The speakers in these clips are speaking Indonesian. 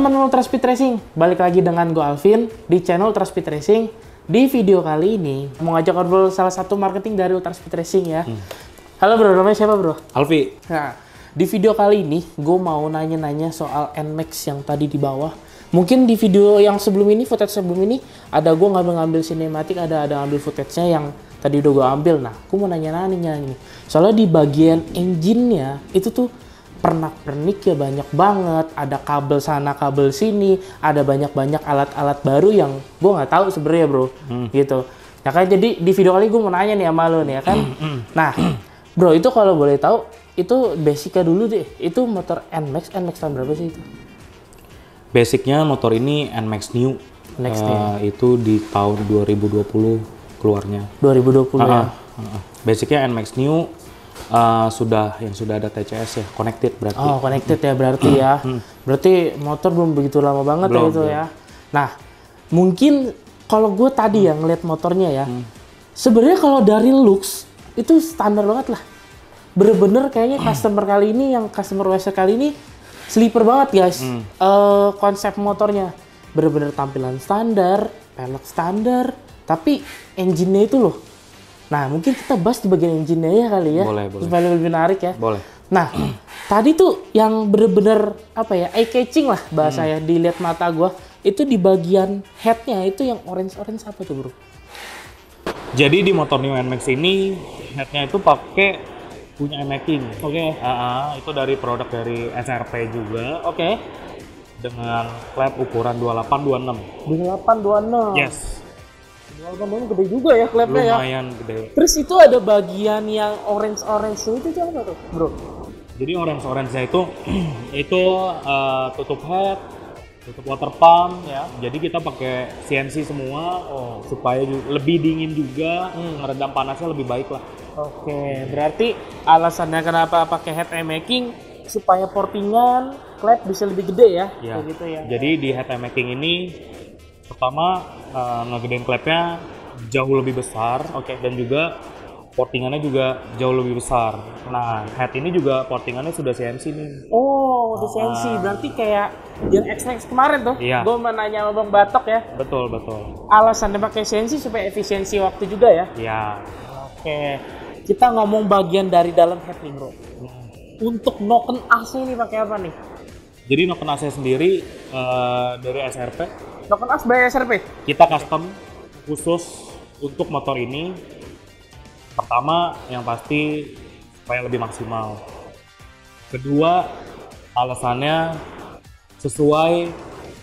teman-teman Ultra Speed Racing, balik lagi dengan gue Alvin di channel Ultra Speed Racing. Di video kali ini mau ngajak ngobrol salah satu marketing dari Ultra Speed Racing ya. Halo bro, namanya siapa bro? Alfi. Nah, di video kali ini gue mau nanya-nanya soal NMAX yang tadi di bawah. Mungkin di video yang sebelum ini, footage sebelum ini, ada gue ngambil sinematik, ada ngambil footage-nya yang tadi udah gue ambil. Nah, gue mau nanya-nanya nih. Soalnya di bagian engine-nya itu tuh pernak-pernik ya banyak banget, ada kabel sana kabel sini, ada banyak alat-alat baru yang gue nggak tahu sebenarnya bro, gitu. Ya kan jadi di video kali gue mau nanya nih sama lo nih ya kan. Nah bro, itu kalau boleh tahu itu basicnya dulu deh, itu motor NMAX tahun berapa sih itu? Basicnya motor ini NMAX New. Itu di tahun 2020 keluarnya. 2020 ya. Basicnya NMAX New. Sudah ada TCS ya, connected berarti. Oh, connected ya berarti ya. Berarti motor belum begitu lama banget ya itu ya. Nah, mungkin kalau gue tadi yang ngeliat motornya ya, sebenarnya kalau dari looks itu standar banget lah. Bener-bener kayaknya customer kali ini, yang customer Western kali ini sleeper banget guys. Konsep motornya bener-bener tampilan standar, pelek standar, tapi engine-nya itu loh. Nah, mungkin kita bahas di bagian engine-nya ya kali ya. Boleh. Supaya lebih menarik ya. Boleh. Nah, tadi tuh yang bener-bener apa ya, eye-catching lah bahasanya, dilihat mata gua, itu di bagian head-nya itu yang orange-orange apa tuh bro? Jadi di motor New NMAX ini, head-nya itu pakai punya making. Oke. Itu dari produk dari SRP juga. Oke. Dengan klep ukuran 28-26. 28-26. Yes. Walaupun gede juga ya klepnya ya. Lumayan gede. Terus itu ada bagian yang orange itu apa tuh, bro? Jadi orange-nya itu tutup head, tutup water pump ya. Jadi kita pakai CNC semua supaya lebih dingin juga, meredam panasnya lebih baik lah. Oke, berarti alasannya kenapa pakai head making supaya portingan klep bisa lebih gede ya? Ya. Kayak gitu ya. Jadi di head making ini pertama ngegedein klepnya jauh lebih besar, dan juga portingannya juga jauh lebih besar. Nah, head ini juga portingannya sudah CNC nih. Oh, udah CNC, berarti kayak yang X-Max kemarin tuh. Iya. Gue mau nanya sama Bang Batok ya. Betul. Alasannya pakai CNC supaya efisiensi waktu juga ya? Iya. Oke, kita ngomong bagian dari dalam head nih bro. Untuk noken AC ini pakai apa nih? Jadi noken AC sendiri dari SRP. Noken AC by SRP? Kita custom khusus untuk motor ini. Pertama, yang pasti supaya lebih maksimal. Kedua, alasannya sesuai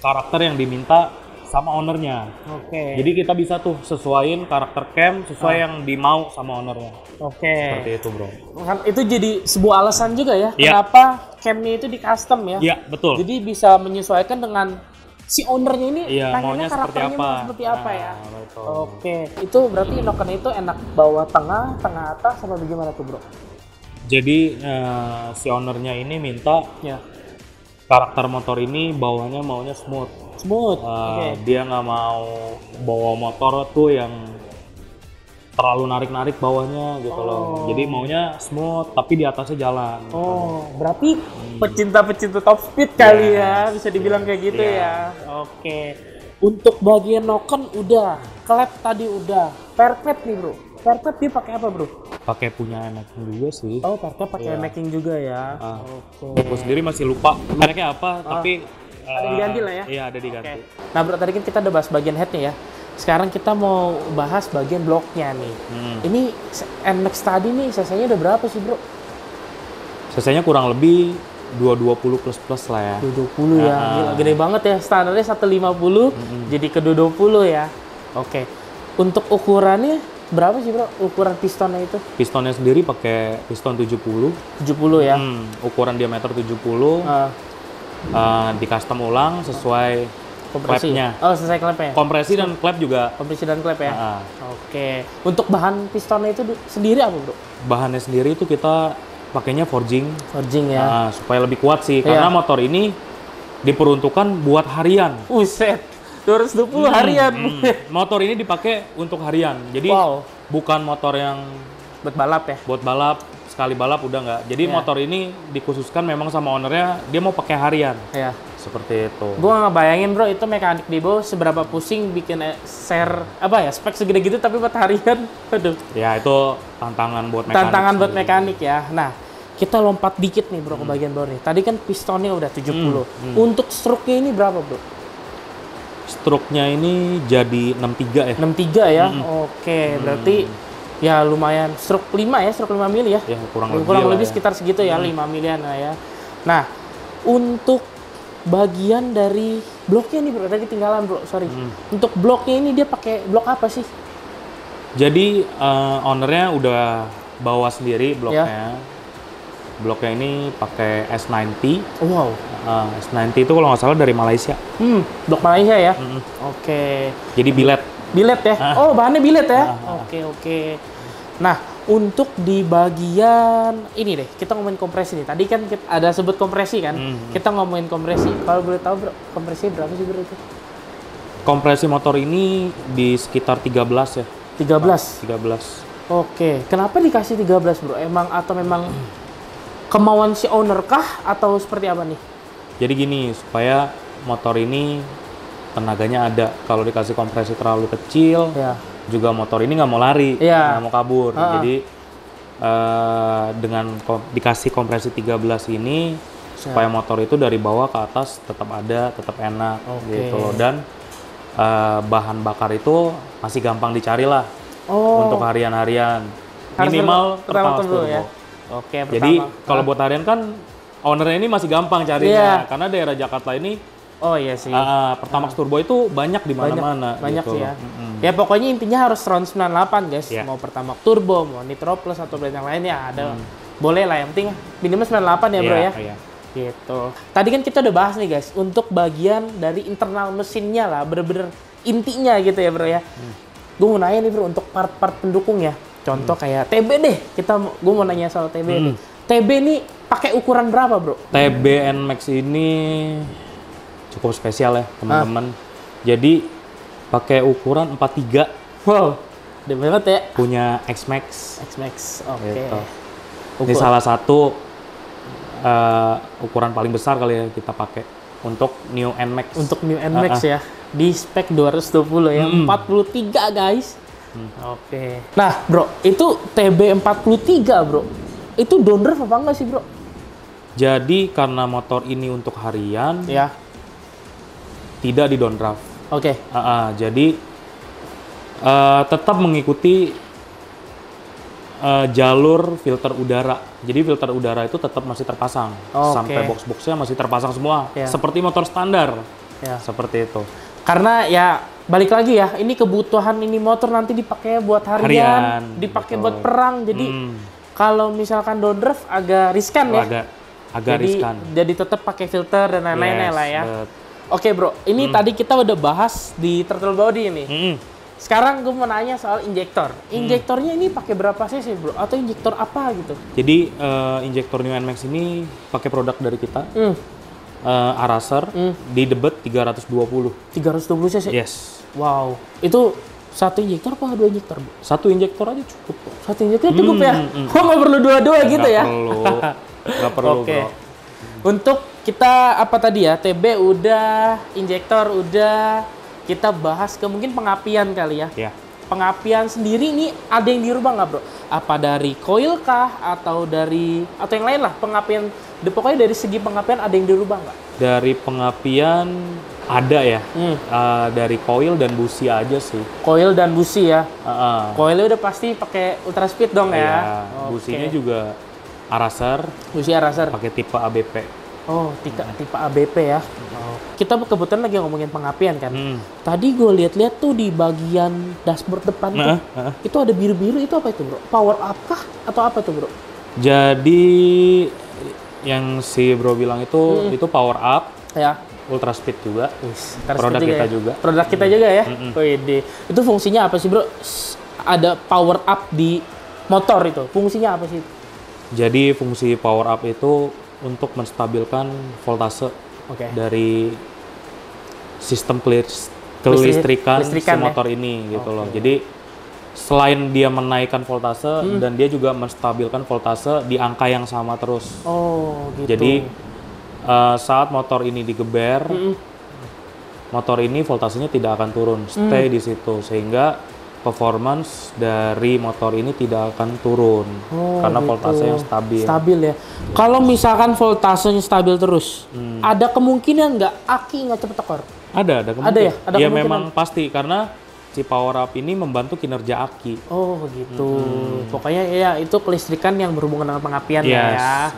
karakter yang diminta sama ownernya. Oke. Jadi kita bisa tuh sesuaiin karakter cam sesuai yang dimau sama ownernya. Oke. Seperti itu bro. Kan itu jadi sebuah alasan juga ya, Iya. kenapa camnya itu di custom ya? Iya, betul. Jadi bisa menyesuaikan dengan si ownernya ini, Iya, pengennya maunya seperti karakternya apa. mau seperti apa ya? Betul. Oke. Itu berarti noken itu enak bawah tengah atas, sama bagaimana tuh bro? Jadi si ownernya ini minta Ya. karakter motor ini bawahnya maunya smooth. Smooth. Dia nggak mau bawa motor tuh yang terlalu narik-narik bawahnya gitu loh. Jadi maunya smooth tapi di atasnya jalan. Oh, berarti pecinta-pecinta top speed kali ya, bisa dibilang kayak gitu ya. Oke. Untuk bagian noken udah, klep tadi udah. Per klep nih bro. Per klep dia pakai apa bro? Pakai punya making juga sih. Oh, per klep pakai making juga ya. Oke. Aku sendiri masih lupa mereknya apa, tapi ada diganti lah ya. Iya, ada diganti. Oke. Nah bro, tadi kan kita udah bahas bagian headnya ya. Sekarang kita mau bahas bagian bloknya nih. Ini NMAX tadi nih cc-nya udah berapa sih bro? Cc-nya kurang lebih 220 plus lah ya. 220 ya, gila, gede banget ya. Standarnya 150, jadi ke 220 ya. Oke. Untuk ukurannya berapa sih bro? Ukuran pistonnya itu? Pistonnya sendiri pakai piston 70. 70 ya? Ukuran diameter 70. Di custom ulang sesuai Kompresi. klepnya. Oh, selesai klepnya. Kompresi dan klep juga. Kompresi dan klep ya. Oke. Untuk bahan pistonnya itu sendiri apa, Bro? Bahannya sendiri itu kita pakainya forging. Forging ya. Supaya lebih kuat sih karena motor ini diperuntukkan buat harian. Uset. 220 harian. Motor ini dipakai untuk harian. Jadi bukan motor yang buat balap ya. Buat balap sekali balap udah nggak. Jadi Iya. motor ini dikhususkan memang sama ownernya, dia mau pakai harian. Ya. Seperti itu. Gua nggak bayangin bro, itu mekanik di bawah seberapa pusing bikin share apa ya spek segede gitu tapi buat harian. Aduh. Ya itu tantangan buat mekanik. Tantangan buat sendiri. mekanik ya. Nah, kita lompat dikit nih bro ke bagian bawah nih. Tadi kan pistonnya udah 70. Untuk stroke-nya ini berapa bro? Stroke-nya ini jadi 63 ya. 63 ya. Oke, berarti ya lumayan stroke 5 ya, stroke 5 mili ya. Ya kurang Lebih lah ya. sekitar segitu ya, 5 milian lah ya. Nah, untuk bagian dari bloknya nih bro, tadi ketinggalan bro, sorry. Untuk bloknya ini dia pakai blok apa sih? Jadi ownernya udah bawa sendiri bloknya. Bloknya ini pakai S90. Wow. S90 itu kalau nggak salah dari Malaysia. Blok Malaysia ya. Oke. Jadi billet. Billet ya? Oh, bahannya billet ya? Oke. Nah, untuk di bagian ini deh, kita ngomongin kompresi nih. Tadi kan kita ada sebut kompresi kan? Kita ngomongin kompresi. Kalau boleh tahu bro, kompresi berapa sih bro itu? Kompresi motor ini di sekitar 13 ya. 13? 13. Oke. Kenapa dikasih 13 bro? Emang atau memang kemauan si owner kah? Atau seperti apa nih? Jadi gini, supaya motor ini tenaganya ada. Kalau dikasih kompresi terlalu kecil, Ya. juga motor ini nggak mau lari, Iya. nggak mau kabur. Jadi dengan dikasih kompresi 13 ini, supaya motor itu dari bawah ke atas tetap ada, tetap enak gitu loh. Dan bahan bakar itu masih gampang dicari lah untuk harian-harian. Minimal pertama Pertamax turbo. ya. Oke, pertama. Jadi kalau buat harian kan ownernya ini masih gampang carinya, karena daerah Jakarta ini Oh iya sih. Pertamax turbo itu banyak di mana-mana. Banyak gitu sih ya. loh. Ya pokoknya intinya harus RON 98 guys. Iya. Mau Pertamax turbo, mau Nitro Plus atau brand yang lain ya ada. Boleh lah, yang penting minimal 98 ya bro ya. Iya. Gitu. Tadi kan kita udah bahas nih guys, untuk bagian dari internal mesinnya lah, bener-bener intinya gitu ya bro ya. Gue mau nanya nih bro, untuk part-part pendukung ya. Contoh kayak TB deh, gue mau nanya soal TB nih. TB nih pakai ukuran berapa bro? TB NMAX ini cukup spesial ya teman-teman. Jadi pakai ukuran 43. Wow, gede banget ya. Punya X-Max. X-Max, oke. Gitu. Ini salah satu ukuran paling besar kali ya kita pakai untuk New NMAX. Untuk New NMAX ya, di spek 220 ya, 43 guys. Oke. Nah bro, itu TB 43 bro, itu down drive apa enggak sih bro? Jadi karena motor ini untuk harian, Ya. tidak di downdraft. Oke. Jadi tetap mengikuti jalur filter udara. Jadi filter udara itu tetap masih terpasang. Sampai box-boxnya masih terpasang semua. Ya. Seperti motor standar. Ya. Seperti itu. Karena ya balik lagi ya, ini kebutuhan ini motor nanti dipakai buat harian, dipakai buat perang. Jadi kalau misalkan down drive agak riskan ya. Agak riskan. Jadi tetap pakai filter dan lain-lainnya lah ya. Oke bro, ini tadi kita udah bahas di throttle body ini. Sekarang gue mau nanya soal injektor. Injektornya ini pakai berapa cc bro? Atau injektor apa gitu? Jadi injektor New NMAX ini pakai produk dari kita. Araser di debet 320. 320 cc? Yes. Wow, itu satu injektor apa dua injektor bro? Satu injektor aja cukup. Satu injektor cukup ya? Kok nggak perlu dua-dua gitu ya? Nggak perlu Oke. bro. Untuk kita apa tadi ya? TB udah, injektor udah. Kita bahas ke mungkin pengapian kali ya. Ya. Pengapian sendiri ini ada yang dirubah nggak bro? Apa dari coil kah? Atau yang lain lah pengapian? Pokoknya dari segi pengapian ada yang dirubah nggak? Dari pengapian ada ya. Dari coil dan busi aja sih. Coil dan busi ya. Coilnya Coilnya udah pasti pakai ultra speed dong ya. Businya juga Araser. Busi Araser. Pakai tipe ABP. Oh, tipe ABP ya. Kita kebetulan lagi ngomongin pengapian kan. Tadi gue lihat-lihat tuh di bagian dashboard depan tuh, itu ada biru-biru, itu apa itu bro? Power up kah? Atau apa tuh bro? Jadi yang si bro bilang itu power up, Ya. ultra speed juga. Produk kita juga. Produk kita juga ya. Wede. Itu fungsinya apa sih bro? Ada power up di motor itu. Fungsinya apa sih? Jadi fungsi power up itu untuk menstabilkan voltase dari sistem kelistrikan si motor ini gitu loh. Jadi selain dia menaikkan voltase dan dia juga menstabilkan voltase di angka yang sama terus. Oh, gitu. Jadi saat motor ini digeber, motor ini voltasenya tidak akan turun, stay di situ, sehingga performance dari motor ini tidak akan turun karena gitu. voltase yang stabil. Stabil ya. Kalau misalkan voltasenya stabil terus, ada kemungkinan nggak aki nggak cepet tekor? Ada kemungkinan. Ada ya? Ada ya kemungkinan? memang pasti karena si power up ini membantu kinerja aki. Oh gitu. Pokoknya ya itu kelistrikan yang berhubungan dengan pengapian ya.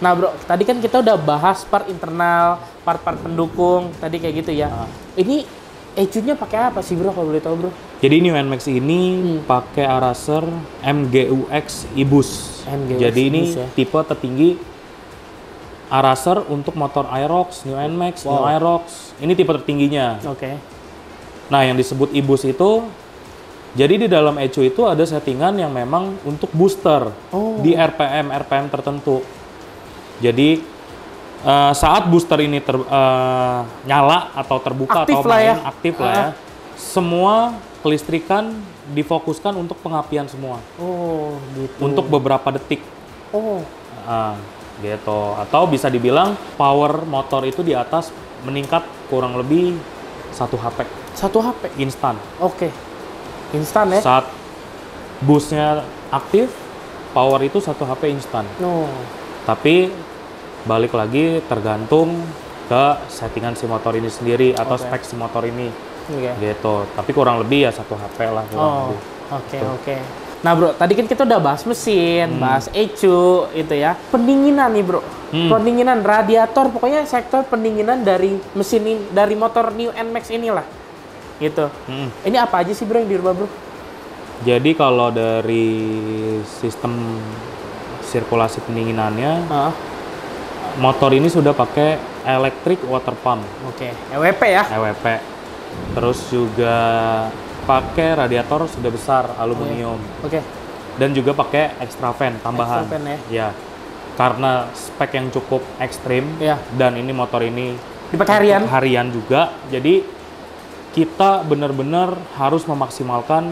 Nah bro, tadi kan kita udah bahas part internal, part-part pendukung, tadi kayak gitu ya. Ini ECU-nya pakai apa sih bro, kalau boleh tahu bro? Jadi New NMAX ini pakai Araser MGUX IBUS. Jadi ini tipe tertinggi Araser untuk motor Aerox, New NMAX, New Aerox. Ini tipe tertingginya. Oke. Nah, yang disebut IBUS itu, jadi di dalam ECU itu ada settingan yang memang untuk booster di RPM tertentu. Jadi saat booster ini nyala atau terbuka aktif atau main aktif lah ya, semua kelistrikan difokuskan untuk pengapian semua. Oh, gitu. Untuk beberapa detik. Oh. Gitu. Atau bisa dibilang power motor itu di atas meningkat kurang lebih 1 HP. 1 HP? Instan. Oke. Instan ya? Saat boostnya aktif, power itu 1 HP instan. Oh. Tapi balik lagi tergantung ke settingan si motor ini sendiri atau spek si motor ini. Gitu. Tapi kurang lebih ya 1 HP lah. Oke. Nah bro, tadi kan kita udah bahas mesin, bahas ECU itu ya. Pendinginan nih bro, pendinginan radiator, pokoknya sektor pendinginan dari mesin ini, dari motor New NMAX inilah, gitu. Ini apa aja sih bro yang dirubah bro? Jadi kalau dari sistem sirkulasi pendinginannya, motor ini sudah pakai electric water pump. Oke, EWP ya? EWP. Terus juga pakai radiator sudah besar aluminium. Oke. Dan juga pakai extra fan tambahan. Extra fan ya. Karena spek yang cukup ekstrim dan ini motor ini dipakai harian juga. Jadi kita benar-benar harus memaksimalkan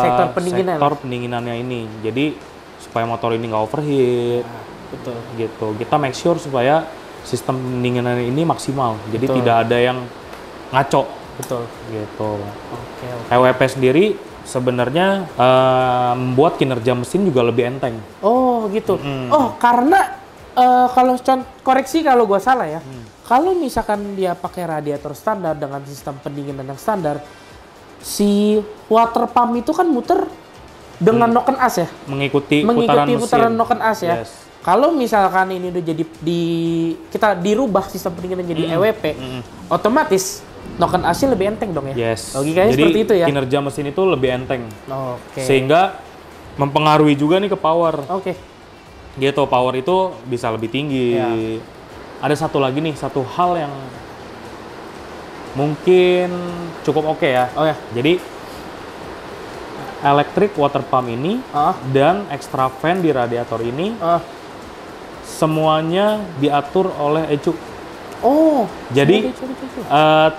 sektor pendinginannya ini. Jadi supaya motor ini nggak overheat. Betul. Gitu. Kita make sure supaya sistem pendinginan ini maksimal. Jadi tidak ada yang ngaco. Betul. Gitu. Oke. EWP sendiri sebenarnya membuat kinerja mesin juga lebih enteng. Oh gitu. Oh karena kalau koreksi kalau gua salah ya. Kalau misalkan dia pakai radiator standar dengan sistem pendinginan yang standar, si water pump itu kan muter dengan noken as ya? Mengikuti putaran noken as ya. Yes. Kalau misalkan ini udah jadi kita dirubah sistem pendinginan jadi EWP, otomatis noken asnya lebih enteng dong ya? Yes. Logikanya jadi seperti itu ya? Kinerja mesin itu lebih enteng. Oke. Sehingga mempengaruhi juga nih ke power. Oke. Gitu, power itu bisa lebih tinggi. Ya. Ada satu lagi nih, satu hal yang mungkin cukup oke ya. Oh ya. Jadi electric water pump ini dan extra fan di radiator ini semuanya diatur oleh ECU. Oh, jadi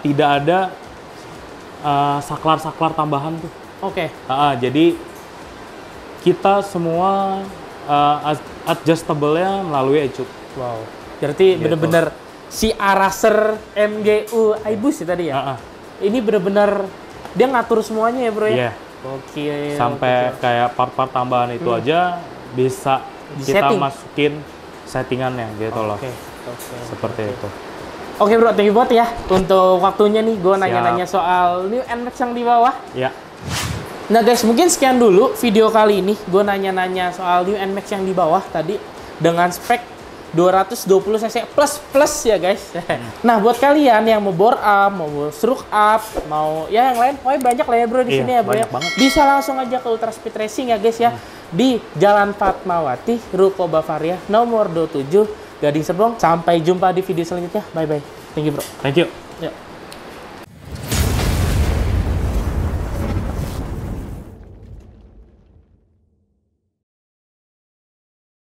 tidak ada saklar-saklar tambahan tuh. Oke. Jadi kita semua adjustable-nya melalui ECU. Wow. Berarti bener-bener si Araser MGU IBUS ya tadi ya? Ini bener-bener dia ngatur semuanya ya bro ya? Iya. Oke. Sampai kayak part-part tambahan itu aja bisa kita masukin settingannya gitu loh. Seperti itu. Oke bro, thank you banget ya untuk waktunya nih. Gue nanya-nanya soal New NMAX yang di bawah. Ya. Nah guys, mungkin sekian dulu video kali ini. Gue nanya-nanya soal New NMAX yang di bawah tadi dengan spek 220 cc plus ya guys. Nah buat kalian yang mau bore up, mau stroke up, mau ya yang lain, pokoknya banyak lah ya bro di sini ya bro ya. Bisa langsung aja ke Ultra Speed Racing ya guys ya. Di Jalan Fatmawati, Ruko Bavaria, nomor 27, Gading Serpong. Sampai jumpa di video selanjutnya. Bye bye. Thank you bro. Thank you. Ya.